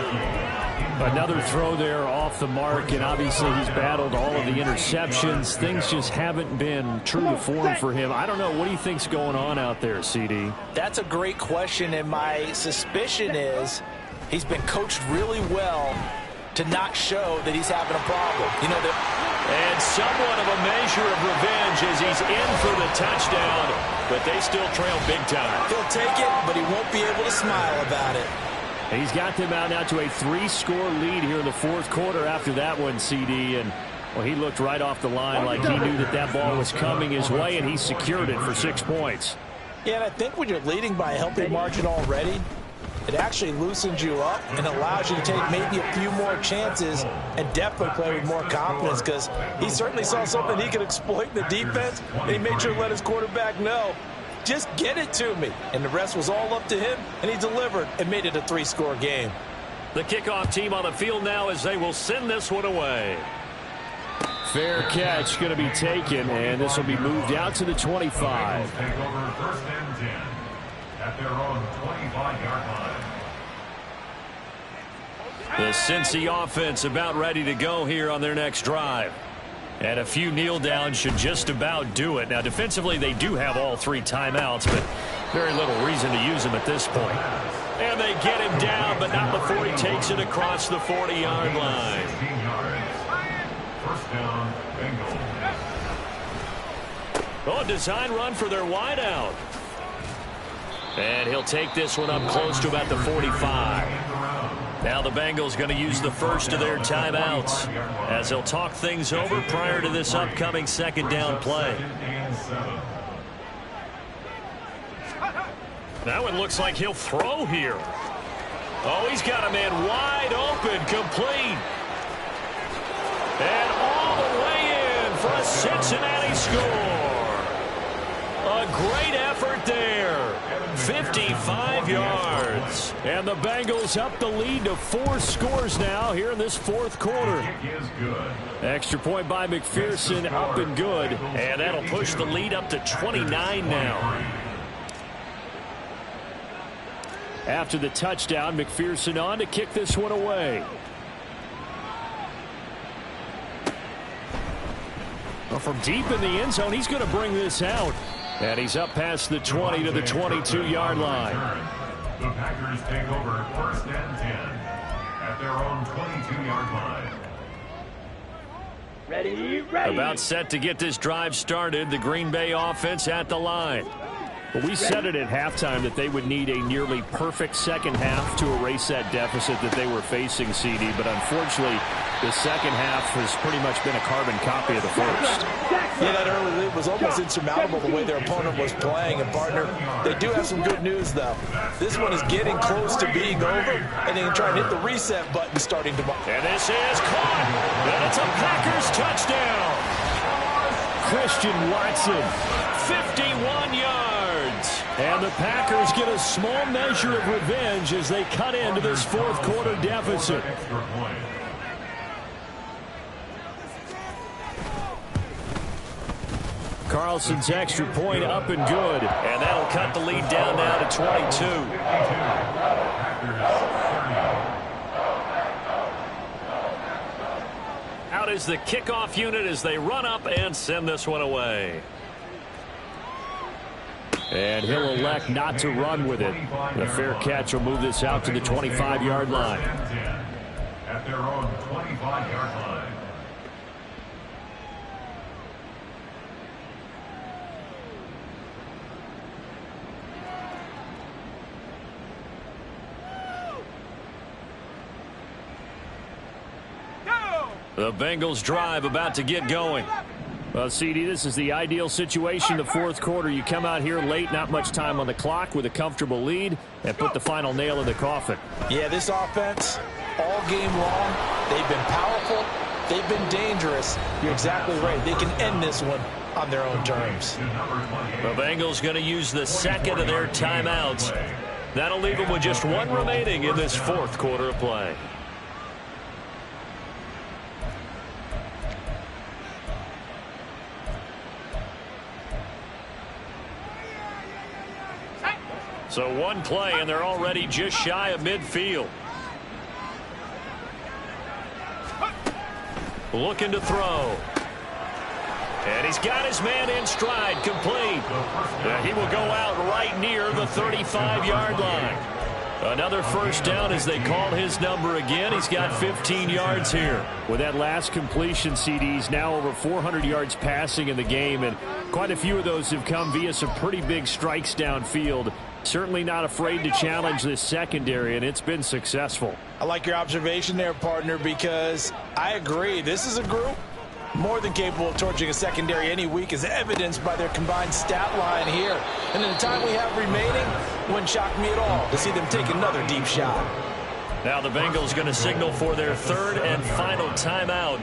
Another throw there off the mark, and obviously he's battled all of the interceptions. Things just haven't been true to form for him. I don't know. What do you think's going on out there, CD? That's a great question, and my suspicion is he's been coached really well to not show that he's having a problem. You know, and somewhat of a measure of revenge as he's in for the touchdown, but they still trail big time. He'll take it, but he won't be able to smile about it. He's got them out now to a 3-score lead here in the 4th quarter after that one, CD. And, well, he looked right off the line like he knew that that ball was coming his way, and he secured it for 6 points. Yeah, and I think when you're leading by a healthy margin already, it actually loosens you up and allows you to take maybe a few more chances and definitely play with more confidence, because he certainly saw something he could exploit in the defense, and he made sure to let his quarterback know, just get it to me. And the rest was all up to him, and he delivered and made it a 3-score game. The kickoff team on the field now as they will send this one away. Fair catch going to be taken, and this will be moved out to the 25. Take over 1st and 10 at their own 25-yard line. The Cincy offense about ready to go here on their next drive. And a few kneel downs should just about do it. Now, defensively, they do have all 3 timeouts, but very little reason to use them at this point. And they get him down, but not before he takes it across the 40-yard line. 16 yards. 1st down, Bengals. Oh, design run for their wideout. And he'll take this one up close to about the 45. Now the Bengals going to use the first of their timeouts as they'll talk things over prior to this upcoming 2nd down play. That one looks like he'll throw here. Oh, he's got a man wide open, complete. And all the way in for a Cincinnati score. A great effort there. 55 yards. And the Bengals up the lead to 4 scores now here in this 4th quarter. Extra point by McPherson, up and good. And that'll push the lead up to 29 now. After the touchdown, McPherson on to kick this one away. Well, from deep in the end zone, he's going to bring this out. And he's up past the 20 to the 22-yard line. The Packers take over 1st and 10 at their own 22-yard line. Ready. About set to get this drive started. The Green Bay offense at the line. But we said it at halftime that they would need a nearly perfect 2nd half to erase that deficit that they were facing, CD. But unfortunately, the 2nd half has pretty much been a carbon copy of the first. Yeah, that early lead was almost insurmountable the way their opponent was playing. And, partner, they do have some good news, though. This one is getting close to being over, and they can try and hit the reset button starting tomorrow. And this is caught, and it's a Packers touchdown. Christian Watson, 51 yards. And the Packers get a small measure of revenge as they cut into this 4th quarter deficit. Carlson's extra point up and good. And that'll cut the lead down now to 22. Out is the kickoff unit as they run up and send this one away. And he'll elect not to run with it. The fair catch will move this out to the 25-yard line. At their own 25-yard line. The Bengals drive about to get going. Well, CD, this is the ideal situation, the 4th quarter. You come out here late, not much time on the clock with a comfortable lead, and put the final nail in the coffin. Yeah, this offense, all game long. They've been powerful. They've been dangerous. You're exactly right. They can end this one on their own terms. The Bengals going to use the second of their timeouts. That'll leave them with just one remaining in this fourth quarter of play. So one play, and they're already just shy of midfield. Looking to throw. And he's got his man in stride, complete. He will go out right near the 35-yard line. Another first down as they call his number again. He's got 15 yards here. With that last completion, CD's now over 400 yards passing in the game, and quite a few of those have come via some pretty big strikes downfield. Certainly not afraid to challenge this secondary, and it's been successful. I like your observation there, partner, because I agree. This is a group more than capable of torching a secondary any week, as evidenced by their combined stat line here. And in the time we have remaining, wouldn't shock me at all to see them take another deep shot. Now the Bengals going to signal for their third and final timeout.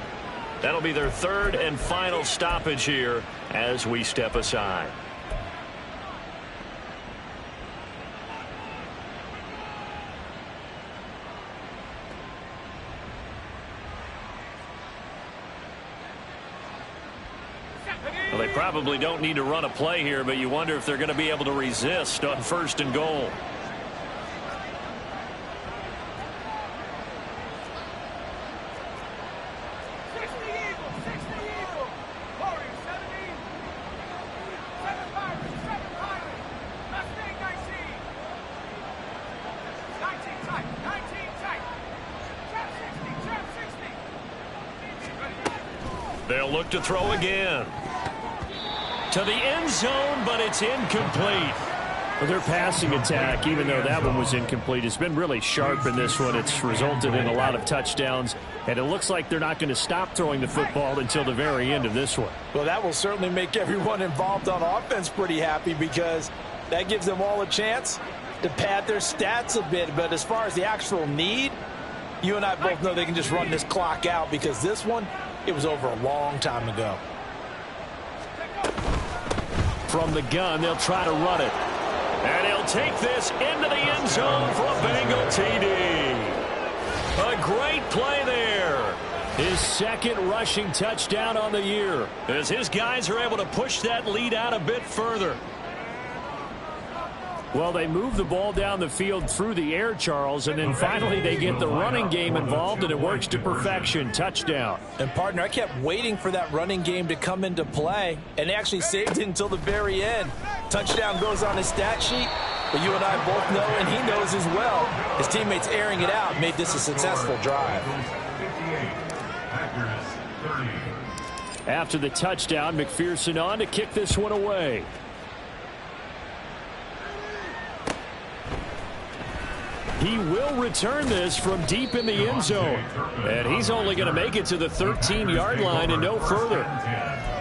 That'll be their third and final stoppage here as we step aside. Well, they probably don't need to run a play here, but you wonder if they're going to be able to resist on first and goal. They'll look to throw again. To the end zone, but it's incomplete. Well, their passing attack, even though that one was incomplete, has been really sharp in this one. It's resulted in a lot of touchdowns, and it looks like they're not going to stop throwing the football until the very end of this one. Well, that will certainly make everyone involved on offense pretty happy, because that gives them all a chance to pad their stats a bit. But as far as the actual need, you and I both know they can just run this clock out, because this one, it was over a long time ago. From the gun, they'll try to run it. And he'll take this into the end zone for a Bengal TD. A great play there. His second rushing touchdown on the year, as his guys are able to push that lead out a bit further. Well, they move the ball down the field through the air, Charles, and then finally they get the running game involved, and it works to perfection. Touchdown. And, partner, I kept waiting for that running game to come into play, and they actually saved it until the very end. Touchdown goes on his stat sheet, but you and I both know, and he knows as well, his teammates airing it out made this a successful drive. After the touchdown, McPherson on to kick this one away. He will return this from deep in the end zone. And he's only going to make it to the 13-yard line and no further.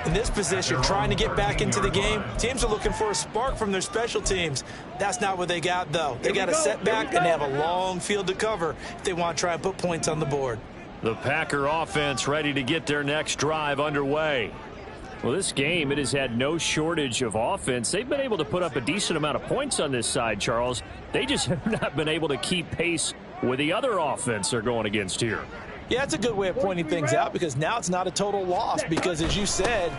In this position, trying to get back into the game, teams are looking for a spark from their special teams. That's not what they got, though. They got a setback, and they have a long field to cover if they want to try and put points on the board. The Packer offense ready to get their next drive underway. Well, this game, it has had no shortage of offense. They've been able to put up a decent amount of points on this side, Charles. They just have not been able to keep pace with the other offense they're going against here. Yeah, that's a good way of pointing things out, because now it's not a total loss, because, as you said,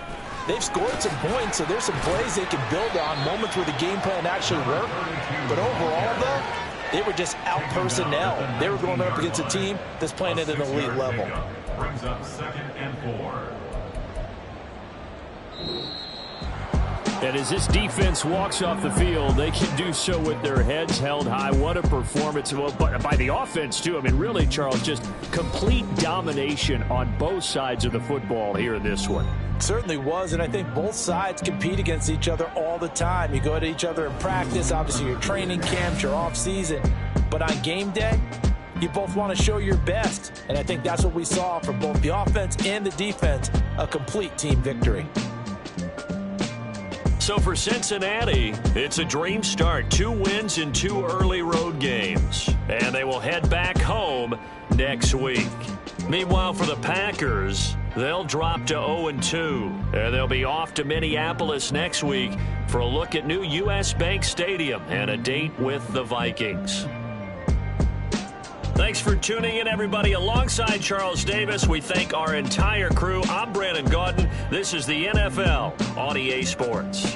they've scored some points, so there's some plays they can build on, moments where the game plan actually worked. But overall, though, they were just out-personnel. They were going up against a team that's playing at an elite level. Brings up 2nd and 4. And as this defense walks off the field, they can do so with their heads held high. What a performance by the offense, too. I mean, really, Charles, just complete domination on both sides of the football here in this one. Certainly was, and I think both sides compete against each other all the time. You go at each other in practice, obviously your training camps, your off-season. But on game day, you both want to show your best. And I think that's what we saw from both the offense and the defense, a complete team victory. So for Cincinnati, it's a dream start. 2 wins in 2 early road games. And they will head back home next week. Meanwhile, for the Packers, they'll drop to 0-2. And they'll be off to Minneapolis next week for a look at new U.S. Bank Stadium and a date with the Vikings. Thanks for tuning in, everybody. Alongside Charles Davis, we thank our entire crew. I'm Brandon Gaudin. This is the NFL on EA Sports.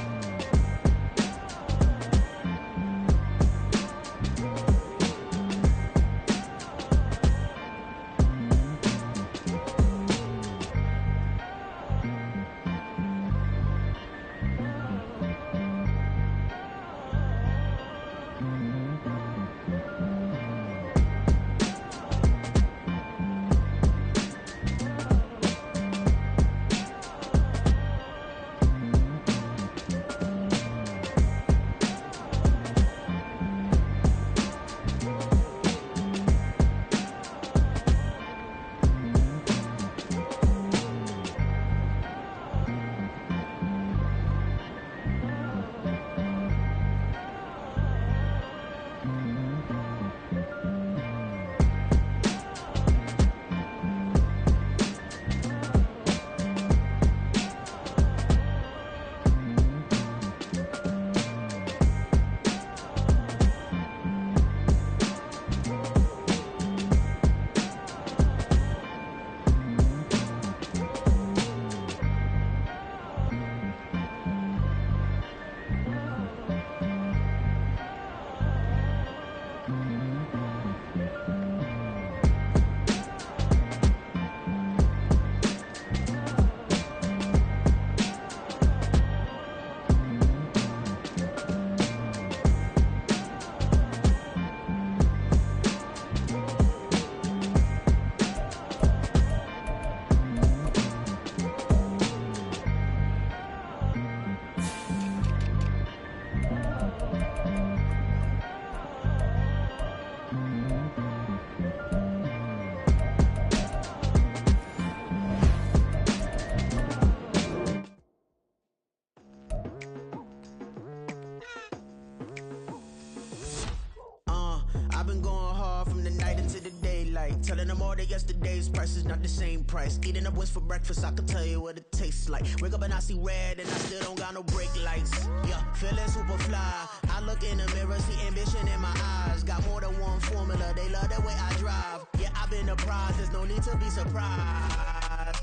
Telling them all that yesterday's price is not the same price. Eating up wings for breakfast, I can tell you what it tastes like. Wake up and I see red and I still don't got no brake lights. Yeah, feeling super fly. I look in the mirror, see ambition in my eyes. Got more than one formula, they love the way I drive. Yeah, I've been a prize, there's no need to be surprised.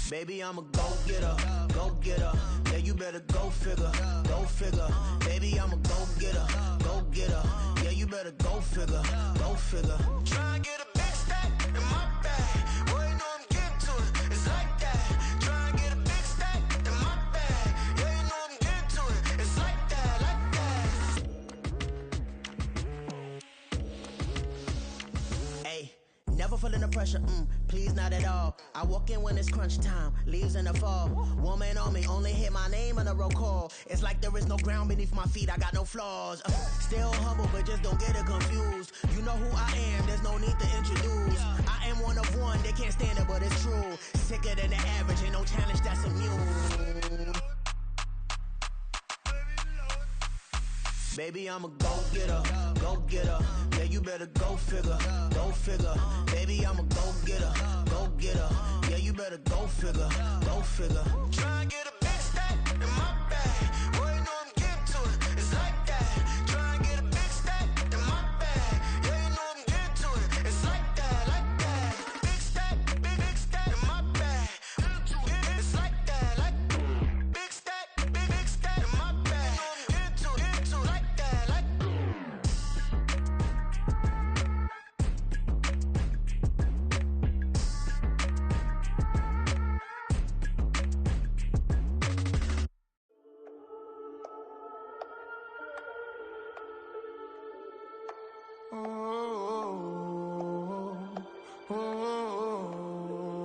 Baby, I'm a go-getter, go-getter. Yeah, you better go figure, go figure. Baby, I'm a go-getter, go-getter. Yeah, you better go figure, go figure. Try and get a big stack in my bag. Boy, you know I'm getting to it, it's like that. Try and get a big stack in my bag. Yeah, you know I'm getting to it, it's like that, like that. Hey, never feeling the pressure, please not at all. I walk in when it's crunch time, leaves in the fall. Woman on me, only hit my name on a roll call. It's like there is no ground beneath my feet, I got no flaws. Still humble, but just don't get it confused. You know who I am, there's no need to introduce. I am one of one, they can't stand it, but it's true. Sicker than the average, ain't no challenge that's immune. Baby, I'm a go-getter, go-getter. Yeah, you better go figure, go figure. Baby, I'm a go-getter, go-getter. Yeah, you better go figure, go figure. Try and get a big stack in my bag. Boy, you know I'm getting to it, it's like that. Try and get a big stack in my bag. Yeah, you know I'm getting to it, it's like that, like that. Big stack in my bag. It's like that, like big stack in my bag. Get to it, like that, like.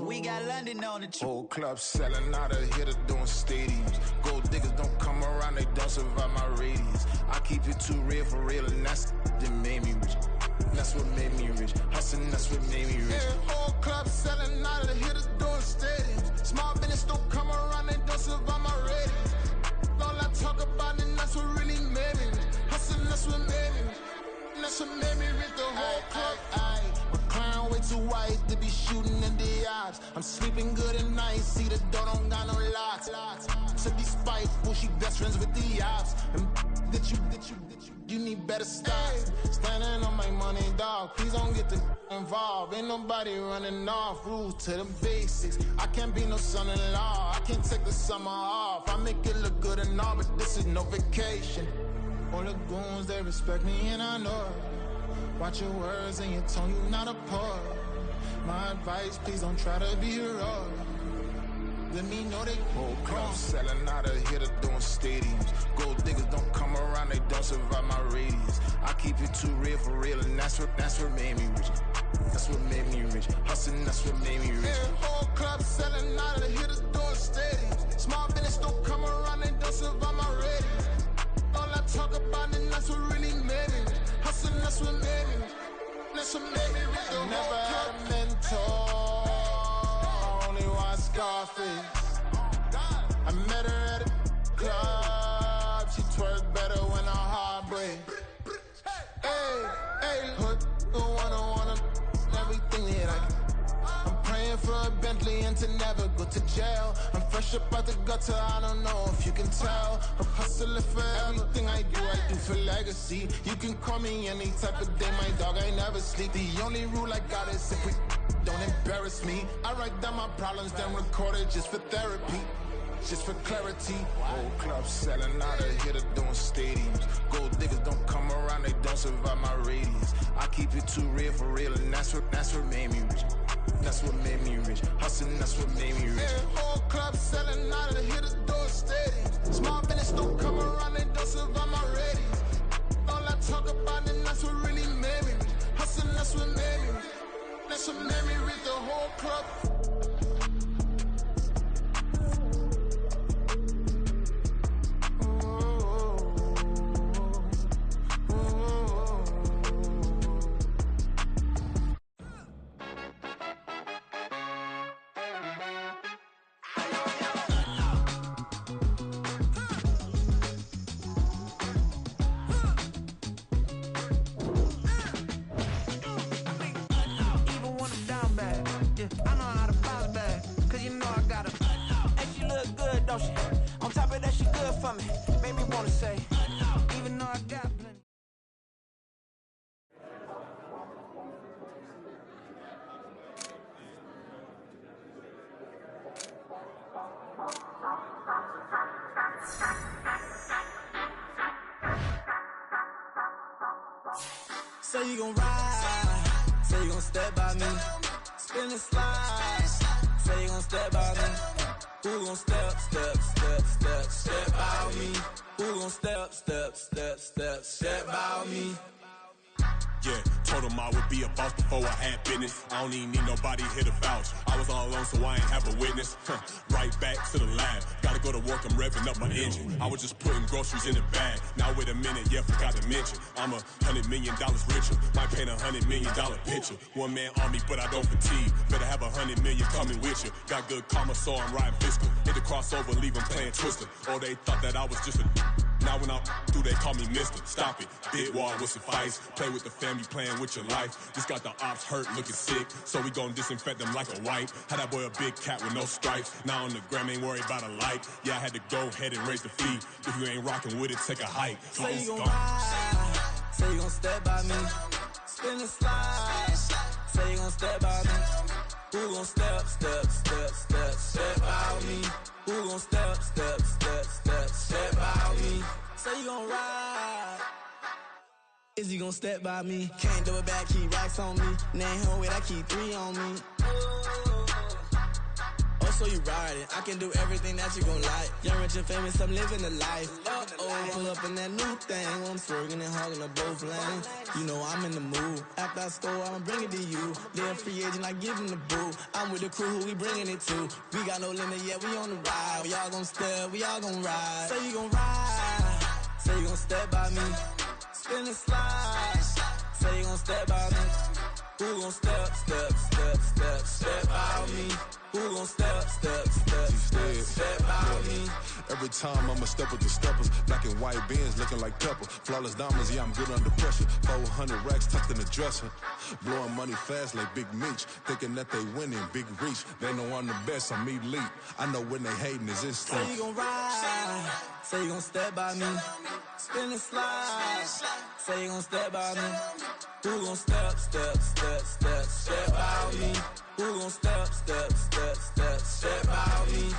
We got London on the Whole club selling out of hitter doing stadiums. Gold diggers don't come around, they don't survive my radius. I keep it too real for real, and that's that made me rich. That's what made me rich. Hustling, that's what made me rich. Yeah, whole club selling out of hitters doing stadiums. Small business don't come around, they don't survive my ratings. All I talk about it, that's what really made me rich. Hustling, that's what made me rich. And that's what made me rich, the whole club. My clown way too white to be shooting in the eyes. I'm sleeping good at night, see the door don't got no locks. To be spiteful, she best friends with the ops. And that you need better stop. Standing on my money, dog. Please don't get the involved. Ain't nobody running off. Rules to the basics. I can't be no son-in-law. I can't take the summer off. I make it look good and all, but this is no vacation. All the goons, they respect me and I know it. Watch your words and your tone, you not a poet. My advice, please don't try to be heroic. Let me know they whole club selling out of here to doing stadiums. Gold diggers don't come around, they don't survive my radius. I keep it too real for real, and that's what made me rich. That's what made me rich. Hustling, that's what made me rich. Yeah, whole club selling out of here to doing stadiums. Small business don't come around, they don't survive my radius. All I talk about it, that's what really made me rich. Hustling, that's what made me rich. That's what made me rich. I never had a mentor. Scarface. I met her at a club. She twerk better when her heart breaks. Hey, hood, wanna everything that I can. I'm praying for a Bentley and to never go to jail. I'm fresh up out the gutter, I don't know if you can tell. I'm hustling for everything I do for legacy. You can call me any type of day, my dog, I never sleep. The only rule I got is if we don't embarrass me. I write down my problems, then record it just for therapy, just for clarity. Whole club selling out of here to doing stadiums. Gold diggers don't come around, they don't survive my radius. I keep it too real for real, and that's what made me rich. That's what made me rich. Hustling, that's what made me rich. Yeah, whole club selling out of here to doing stadiums. Small business don't come around, they don't survive my radius. All I talk about it, that's what really made me rich. Hustling, that's what made me rich. That's what made me read the whole club. On top of that, she good for me. Made me wanna say, even though I got plenty. Say you gon' ride, say you gon' step by me, spin and slide, say you gon' step by me. Who gon' step by me? Who gon' step by me? Yeah, told him I would be a boss before I had business. I don't even need nobody here to vouch. I was all alone, so I ain't have a witness. Right back to the lab. Gotta go to work, I'm revving up my engine. I was just putting groceries in the bag. Now wait a minute, yeah, forgot to mention. I'm $100 million richer. Might paint $100 million picture. One man army, but I don't fatigue. Better have 100 million coming with you. Got good karma, so I'm riding fiscal. Hit the crossover, leave them playing Twister. Or they thought that I was just a... Now when I do, they call me mister. Stop it. Big wall with suffice. Play with the family, playing with your life. Just got the ops hurt, looking sick. So we gon' disinfect them like a wipe. Had that boy a big cat with no stripes. Now on the gram, ain't worried about a light. Yeah, I had to go ahead and raise the fee. If you ain't rocking with it, take a hike. Say you gon' ride. Say you gon' step by me. Spin and slide. Say you gon' step by me. Who gon' step by me? Who gon' step by me? Say you gon' ride. Is he gon' step by me? Can't do it back, keep racks on me. Name him with, I keep 3 on me. Oh, so you riding. I can do everything that you gon' like. Young, rich, and famous, I'm living the life. Uh-oh, pull up in that new thing. When I'm swerving and hogging up both lanes. You know I'm in the mood. After I score, I'ma bring it to you. They're a free agent, I give him the boo. I'm with the crew, who we bringing it to. We got no limit, yeah, we on the ride. We all gon' step, we all gon' ride. Say you gon' ride. Say you gon' step by me. Spin and slide. Say you gon' step by me. Who gon' step by me? Who gon' step by me? Every time I'ma step with the steppers. Black and white beans looking like pepper. Flawless diamonds, yeah, I'm good under pressure. 400 racks tucked in the dresser. Blowing money fast like Big Meech. Thinking that they winning, big reach. They know I'm the best, I'm elite. I know when they hating is instinct. Say you gon' ride, say you gon' step by me. Spin and slide, say you gon' step by me. Who gon' step by me? Who gon' step by me?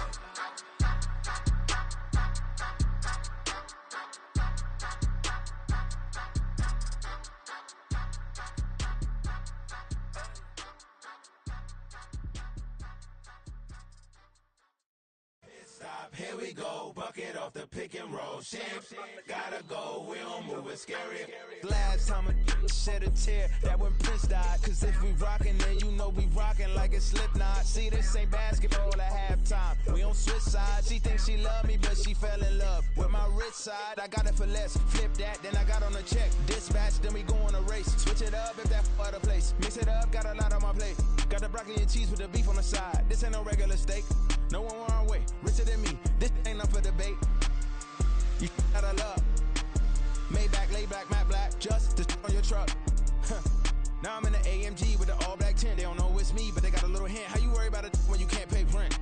Stop, here we go, bucket off the pick and roll. Champs, gotta go, we don't move it scary. Last time a shed a tear, that when Prince died. Cause if we rockin', then you know we rockin' like a Slipknot. See, this ain't basketball at halftime. We don't switch sides. She thinks she love me, but she fell in love with my rich side. I got it for less, flip that, then I got on a check. Dispatch, then we go on a race. Switch it up if that other place. Mix it up, got a lot on my plate. Got the broccoli and cheese with the beef on the side. This ain't no regular steak. No one wrong way, richer than me. This ain't up for debate. You gotta love. Maybach, lay back, matte black, just to on your truck. Now I'm in the AMG with the all black tint. They don't know it's me, but they got a little hint. How you worry about it when you can't pay rent?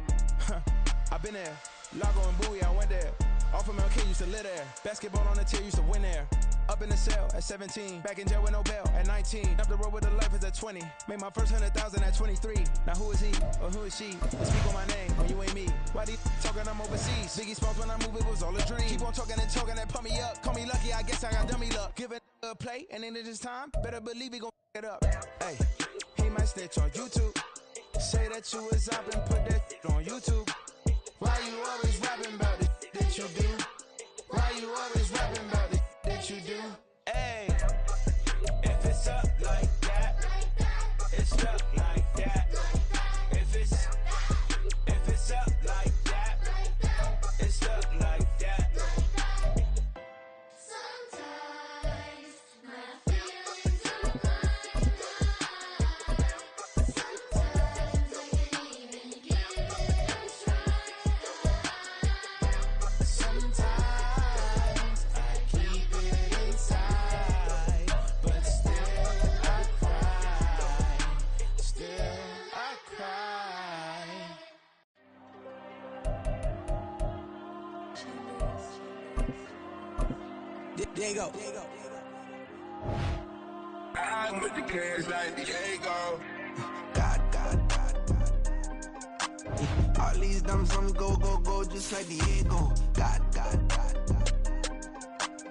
I've been there. Lago and Bowie, I went there. Off of MLK, used to live there. Basketball on the tier, used to win there. Up in the cell at 17. Back in jail with no bail at 19. Up the road with the life is at 20. Made my first 100,000 at 23. Now who is he or who is she? Speak on my name when you ain't me. Why these talking I'm overseas? Biggie Smalls when I move it was all a dream. Keep on talking and pump me up. Call me lucky, I guess I got dummy luck. Give it a play and then it is time. Better believe he gon' it up. Hey, he might snitch on YouTube. Say that you was up and put that on YouTube. Why you always rapping about it that you do? Why you always rapping about it that you do? Hey, if it's up like that, it's up like that. If it's up like that, it's up like that. Sometimes my feelings are undone. Sometimes I can't even give it a try. Sometimes I keep it inside, but still I cry. Still I cry. Diego. I'm with the cash like Diego. God. All these dumps on me go, just like Diego. God.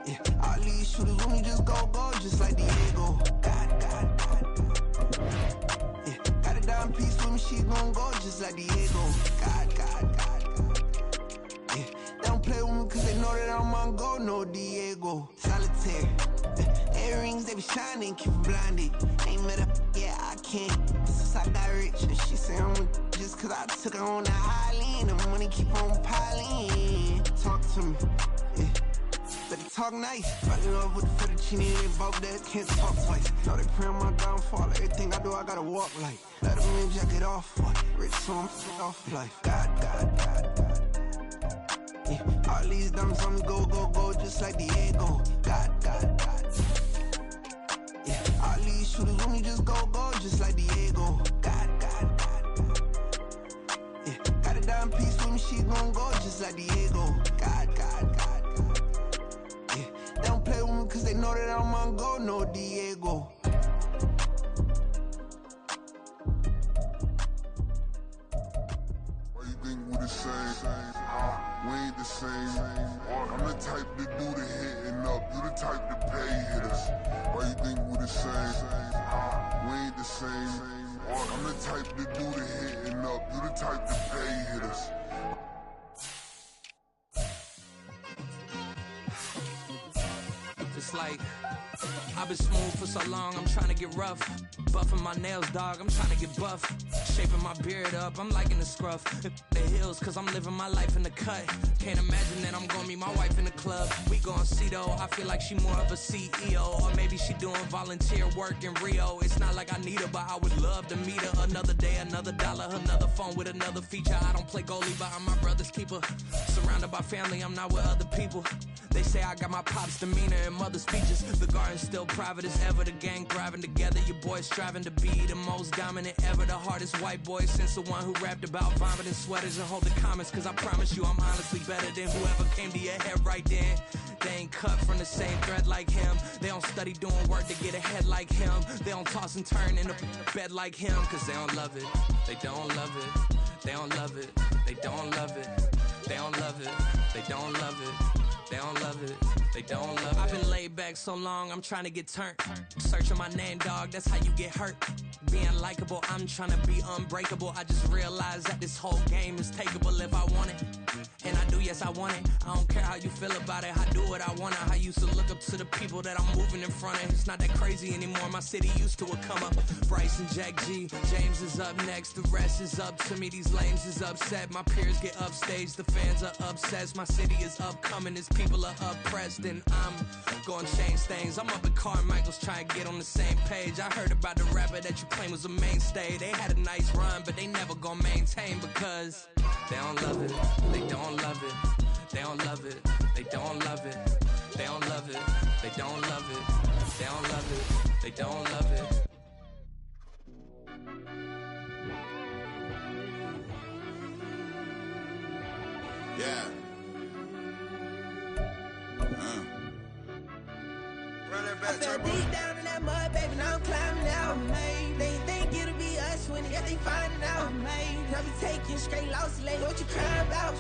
Yeah, all these shooters on me just go, just like Diego. God. Yeah, got a dime piece with me, she gon' go just like Diego. God. Yeah, they don't play with me cause they know that I'm on go, no Diego. Solitaire. Earrings, they be shining, keep blinded. Ain't met up, yeah, I can't. Since I got rich, and she say I'm just cause I took her on the island. The money keep on piling. Talk to me, yeah. Better talk nice. Fell in love with the fettuccine, they both dead, can't talk twice. Now they pray on my downfall, everything I do, I gotta walk like. Let them in, jacket off, what? Rich, so I'm off life. God. Yeah, all these dumps on me go, just like Diego. God. Yeah, all these shooters on me just go, just like Diego. God. Yeah, got a dime piece with me, she gon' go just like Diego. God. Yeah, they don't play with me cause they know that I'm on go, no Diego. Why you think we the same? We ain't the same. I'm the type to do the hitting up. You the type to pay hitters. Why you think we the same? We ain't the same. I'm the type to do the hitting up. You the type to pay hitters. Just like I've been smooth for so long, I'm trying to get rough. Buffing my nails, dog, I'm trying to get buff. Shaping my beard up, I'm liking the scruff. The hills, cause I'm living my life in the cut. Can't imagine that I'm gonna meet my wife in the club. We gon' see though, I feel like she more of a CEO. Or maybe she doing volunteer work in Rio. It's not like I need her, but I would love to meet her. Another day, another dollar, another phone with another feature. I don't play goalie, but I'm my brother's keeper. Surrounded by family, I'm not with other people. They say I got my pop's demeanor and mother's speeches. The garden's still private as ever. The gang thriving together. Your boys striving to be the most dominant ever. The hardest white boy since the one who rapped about vomiting sweaters and hold the comments. Cause I promise you I'm honestly better than whoever came to your head right then. They ain't cut from the same thread like him. They don't study doing work to get ahead like him. They don't toss and turn in the bed like him. Cause they don't love it. They don't love it. They don't love it. They don't love it. They don't love it. They don't love it. They don't love it, they don't love it. I've been laid back so long, I'm trying to get turned. Searching my name, dog, that's how you get hurt. Being likable, I'm trying to be unbreakable. I just realized that this whole game is takeable if I want it. And I do, yes, I want it. I don't care how you feel about it, I do what I want. I used to look up to the people that I'm moving in front of. It's not that crazy anymore, my city used to a come up. Bryce and Jack G, James is up next. The rest is up to me, these lames is upset. My peers get upstage, the fans are obsessed. My city is upcoming, it's people are oppressed, and I'm gonna change things. I'm up at Carmichael's trying to get on the same page. I heard about the rapper that you claim was a mainstay. They had a nice run, but they never gonna maintain because they don't love it. They don't love it. They don't love it. They don't love it. They don't love it. They don't love it. They don't love it. They don't love it. Yeah. I fell deep down in that mud, baby, now I'm climbing out. They think it'll be us when yet they finding out. I be taking straight losses, like what you crying about?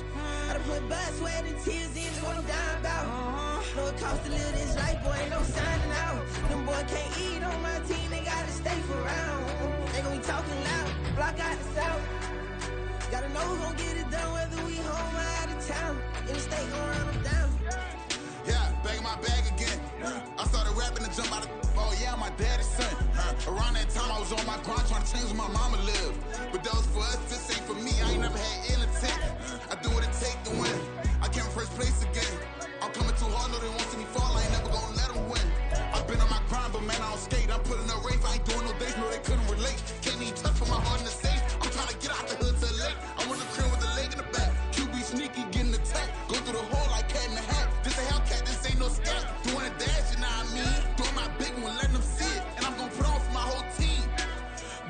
I done put blood, sweat, and tears in what I'm dying about. Know it costs to live this life, boy, ain't no signing out. Them boy can't eat on my team, they gotta stay for round. They gon' be talking loud, block out the south. Gotta know who gon' get it done, whether we home or out of town. In the state gon' run them down. Yeah, back in my bag again. I started rapping to jump out of, oh yeah, my daddy's son. Around that time I was on my grind trying to change where my mama lived. But that was for us, this ain't for me. I ain't never had ill intent. I do what it take to win. I came first place again. I'm coming too hard, no they won't see me fall. I ain't never gonna let them win. I've been on my grind, but man, I don't skate. I'm putting up race, I ain't doing no days, no they couldn't relate. Can't even touch for my heart in the safe. I'm trying to get out the hood to the lake. I'm on the crib with the leg in the back. QB sneaky, getting attacked. Go through the hole like cat in the hat. This a Hellcat, this ain't no scat. Doing a dash, you know what I mean? Doing my big one, letting them see it. And I'm gonna put on for my whole team.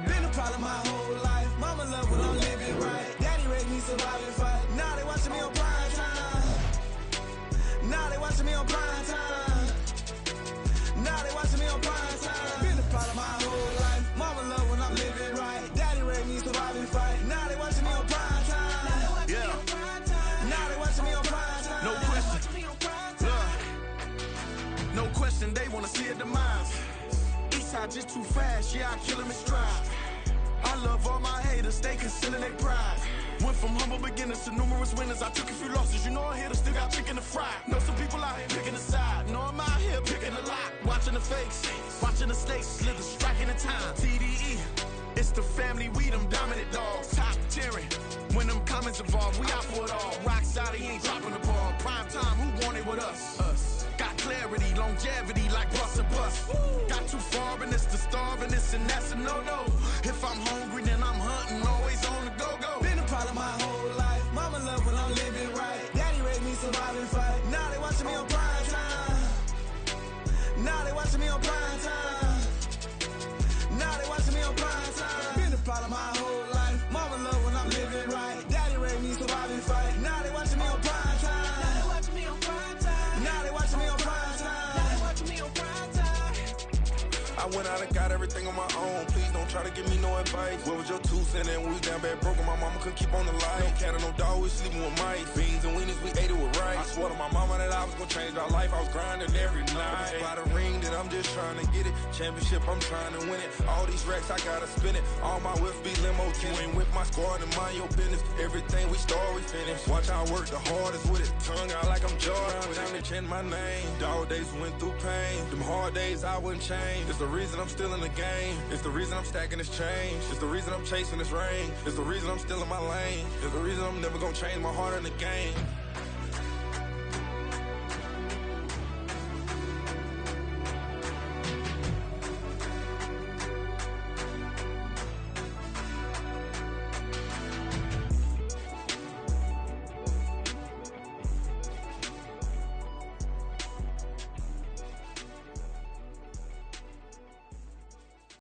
Been a problem my whole life. Mama love when I'm living right. Daddy raised me survive and fight. Now they watching me on prime time. Now they watching me on prime time. Now they watching me on prime time. Been a problem my whole life. Mama love when I'm living right. Daddy raised me survive and fight. Now they watching me on prime time. Yeah. Now they watching me on prime time. No question. No question, they wanna see a demise. Eastside just too fast, yeah, I kill him in stride. I love all my haters, they concealing their pride. Went from humble beginners to numerous winners. I took a few losses, you know I'm here to still got chicken to fry. Know some people out here picking a side. Know I'm out here picking a lot. Watching the fakes, watching the stakes, slither, striking the time. TDE, it's the family, we them dominant dogs. Top tiering, when them comments involved, we out for it all. Rock solid, he ain't dropping the ball. Prime time, who want it with us? Us. Got clarity, longevity, like bust and bust. Got too far and it's the starving, this and that's a no-no. If I'm hungry, then I'm hunting, always on the go-go. Been a problem my whole life. Mama love when I'm living right. Daddy raised me survive and fight. Now they watching me on prime time. Now they watching me on prime time. Now they watching me on prime time. Been a problem my whole life. Mama love when I'm living right. Daddy raised me survive and fight. Now they watching me on prime time. Now they watching me on prime time. Now they watching me on prime time. Now they watching me on prime time. I I went out and got everything on my own. Please don't try to give me no advice. What was your 2 cents? And we was down bad broke, and my mama couldn't keep on the light. No cat or no dog, we sleeping with mice. Beans and weenies, we ate it with rice. I swore to my mama that I was gonna change our life. I was grinding every night. By the ring that I'm just trying to get it. Championship, I'm trying to win it. All these racks, I gotta spin it. All my whips be limos. You ain't with my squad and mind your business. Everything we start, we finish. Watch I work the hardest with it. Tongue out like I'm Jordan. Time to change my name. Dog days went through pain. Them hard days I wouldn't change. It's the reason I'm still in the game. It's the reason I'm stacking this change. It's the reason I'm chasing this ring. It's the reason I'm still in my lane. It's the reason I'm never gonna change my heart in the game.